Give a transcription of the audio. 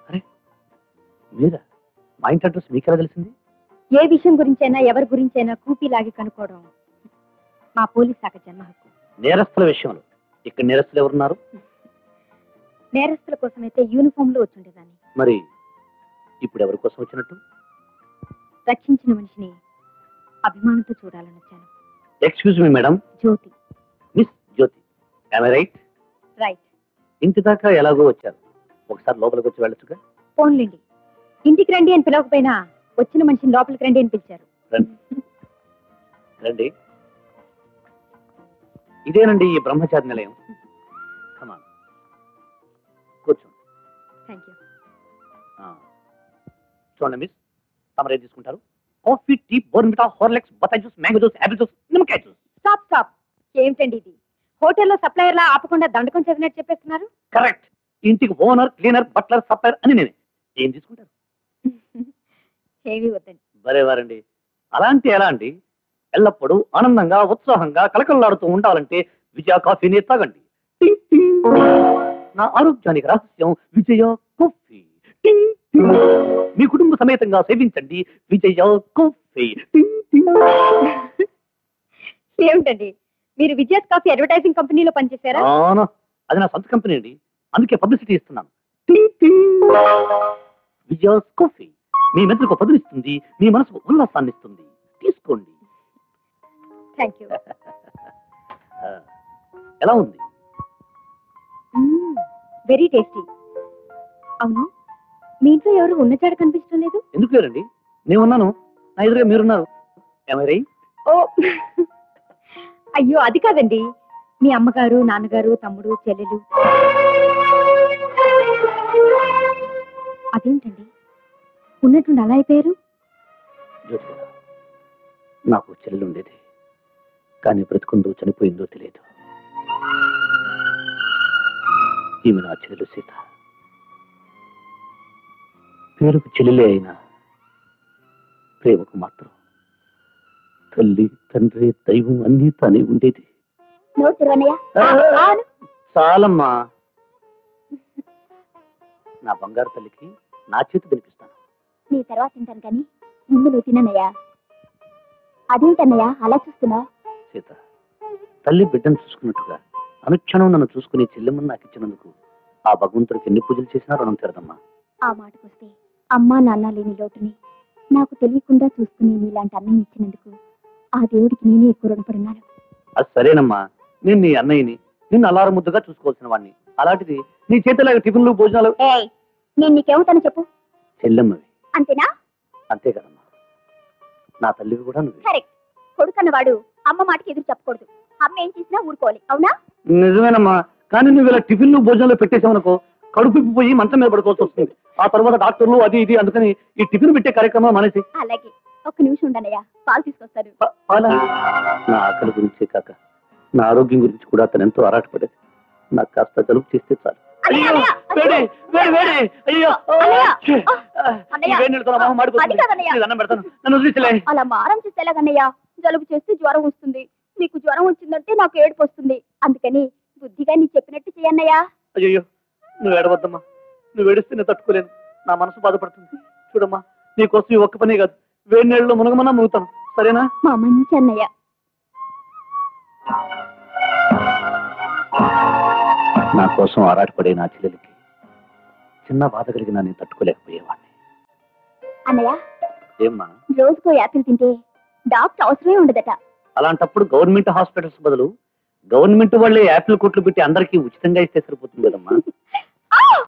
అరే మీరా? మా ఇంటి అడ్రస్ మీకెలా తెలిసింది? ఏ విషయం గురించైనా ఎవరి గురించైనా కూపీలాగి కనుక్కోవడం మా పోలీస్ శాఖ జన్మ హక్కు. నేరస్తుల విషయంలో ఇక్కడ నేరస్తులు ఎవరున్నారు? నేరస్తుల కోసమైతే యూనిఫామ్ లో వచ్చుండేదాన్ని. మరి ఇప్పుడు ఎవరి కోసం వచ్చినట్టు? రక్షించిన మనిషిని అభిమానంతో చూడాలని వచ్చాను. Excuse me madam. Jyothi. Miss Jyothi, right? Right. ఇంటి దాకా ఎలాగో వచ్చారు, ఒకసారి లోపలికి వచ్చి వెళ్ళొచ్చుగా? ఫోన్లేండి, ఇంటికి రండి అని పిలవకపోయినా వచ్చిన మనిషిని లోపలికి రండి అని పిలిచారు. రండి. ఇదేనండి ఈ బ్రహ్మచారి నిలయం. కమాన్, కూర్చోండి. Thank you. చూడండి మిస్, తమరు ఏం తీసుకుంటారు? కాఫీ, టీ, బోర్న్విటా, హార్లిక్స్, బత్తాయి juice, mango juice, Apple juice, నిమ్మకాయ జ్యూస్. Stop stop. ఏమిటండి ఇది? హోటల్లో సప్లయర్లా ఆపకుండా దండకం చదివినట్టు చెప్పేస్తున్నారు. కరెక్ట్. ఇంటికి ఓనర్, క్లీనర్, బట్లర్, సప్లయర్ అని నేనే. ఏం తీసుకుంటారు? ఏమీ వద్దండి. బరేవారండి. అలాంటి ఎలా అండి? ఎల్లప్పుడూ ఆనందంగా, ఉత్సాహంగా, కలకల్లాడుతూ ఉండాలంటే విజయ కాఫీని తాగండి. నా ఆరోగ్యానికి రహస్యం విజయ కాఫీ. మీ కుటుంబ సమేతంగా సేవించండి విజయ కాఫీ. ఏమిటండి, మీరు విజయస్ కాఫీ అడ్వర్టైజింగ్ కంపెనీలో పనిచేశారా? అది నా సొంత కంపెనీ అండి, అందుకే పబ్లిసిటీ ఇస్తున్నాను. విజయ కాఫీ మీ మెదడుకు పదునిస్తుంది, మీ మనసుకు ఉల్లాసాన్ని ఇస్తుంది. తీసుకోండి. Thank you. ఎలా ఉంది? Very tasty. అవును, మీ ఇంట్లో ఎవరు ఉన్నచాడ కనిపించడం లేదు? ఎందుకు లేరండి, నేనున్నాను. నా ఎదురుగా మీరున్నారు. ఓ అయ్యో, అది కాదండి, మీ అమ్మగారు, నాన్నగారు, తమ్ముడు, చెల్లెలు. అదేంటండి ఉన్నట్టుండి అలా అయిపోయారు? నాకు చెల్లెలు ఉండేది, కానీ బ్రతుకుందో చనిపోయిందో తెలియదు. ఈమె నా చెల్లెలు సీత. పేరుకు చెల్లెలే అయినా ప్రేమకు మాత్రం తల్లి, తండ్రి, దైవం అన్నీ తానే ఉండేది. చాలమ్మా. నా బంగారు తల్లికి నా చేతి తినిపిస్తాను. నీ తర్వాత తింటాను కానీ ముందు నువ్వు తినన్నయ్యా. అదేంటన్నయ్యా అలా చూస్తున్నావు? సీత, తల్లి బిడ్డను చూసుకున్నట్టుగా అనుక్షణం నన్ను చూసుకుని చెల్లెమ్మని నాకు ఇచ్చినందుకు ఆ భగవంతుడికి ఎన్ని పూజలు చేసినా రుణం తీరదమ్మా. ఆ మాటకొస్తే అమ్మా నాన్న లేని లోటుని నాకు తెలియకుండా చూసుకుని నీలాంటి అన్నయ్య ఇచ్చినందుకు ఆ దేవుడికి నేనే ఎక్కువ రుణపడున్నాను. అది సరేనమ్మా, నేను నీ అన్నయ్యని, నిన్ను అలారం ముద్దుగా చూసుకోవాల్సిన వాడిని. అలాంటిది నీ చేతిలాగా టిఫిన్లు, భోజనాలు. నేను నీకేమవుతానో చెప్పు. చెల్లెమ్మవి. అంతేనా? అంతే కదమ్మా, నా తల్లివి కూడా నువ్వు. కరెక్ట్. కొడుకన్నవాడు అమ్మ మాటకి ఎదురు చెప్పకూడదు. అమ్మ ఏం చేసినా ఊరుకోవాలి, అవునా? నిజమేనమ్మా, కానీ నువ్వు ఇలా టిఫిన్లు, భోజనాలు పెట్టేసావనుకో కడుపు పోయి మంచం మీద పడుకోవాల్సి వస్తుంది. ఆ తర్వాత డాక్టర్లు అది ఇది, అందుకని ఈ టిఫిన్ పెట్టే కార్యక్రమం మానేసి. అలాగే, ఒక్క నిమిషం ఉండనయ్యా, పాలు తీసుకొస్తారు. నా ఆకలి గురించే కాక నా ఆరోగ్యం గురించి కూడా అతను ఎంతో ఆరాటపడేది. నాకు కాస్త జలుబు చేస్తే చాలు. అలా మారం చేస్తే ఎలాగన్నయ్యా? జలుబు చేస్తే జ్వరం వస్తుంది. నీకు జ్వరం వచ్చిందంటే నాకు ఏడుపు వస్తుంది. అందుకని బుద్ధిగా నీ చెప్పినట్టు చేయన్నయ్యా. అయ్యో, నువ్వు ఏడవద్దమ్మా. నువ్వు ఏడిస్తే నేను తట్టుకోలేను, నా మనసు బాధపడుతుంది. చూడమ్మా, నీకోసం ఈ ఒక్క పనే కాదు, వేడి నీళ్ళలో మునగమన్నా మునుగుతాను, సరేనా? మా మంచి అన్నయ్య. నా కోసం ఆరాటపడే నా చెల్లెలికి చిన్న బాధ కలిగినా నేను తట్టుకోలేకపోయేవాడిని. అన్నయ్య, ఏమ్మా? రోజుకో యాపిల్ తింటే డాక్టర్ అవసరమే ఉండదట. అలాంటప్పుడు గవర్నమెంట్ హాస్పిటల్స్ బదులు గవర్నమెంట్ వాళ్ళే యాపిల్ కొట్లు పెట్టి అందరికీ ఉచితంగా ఇస్తే సరిపోతుంది కదమ్మా.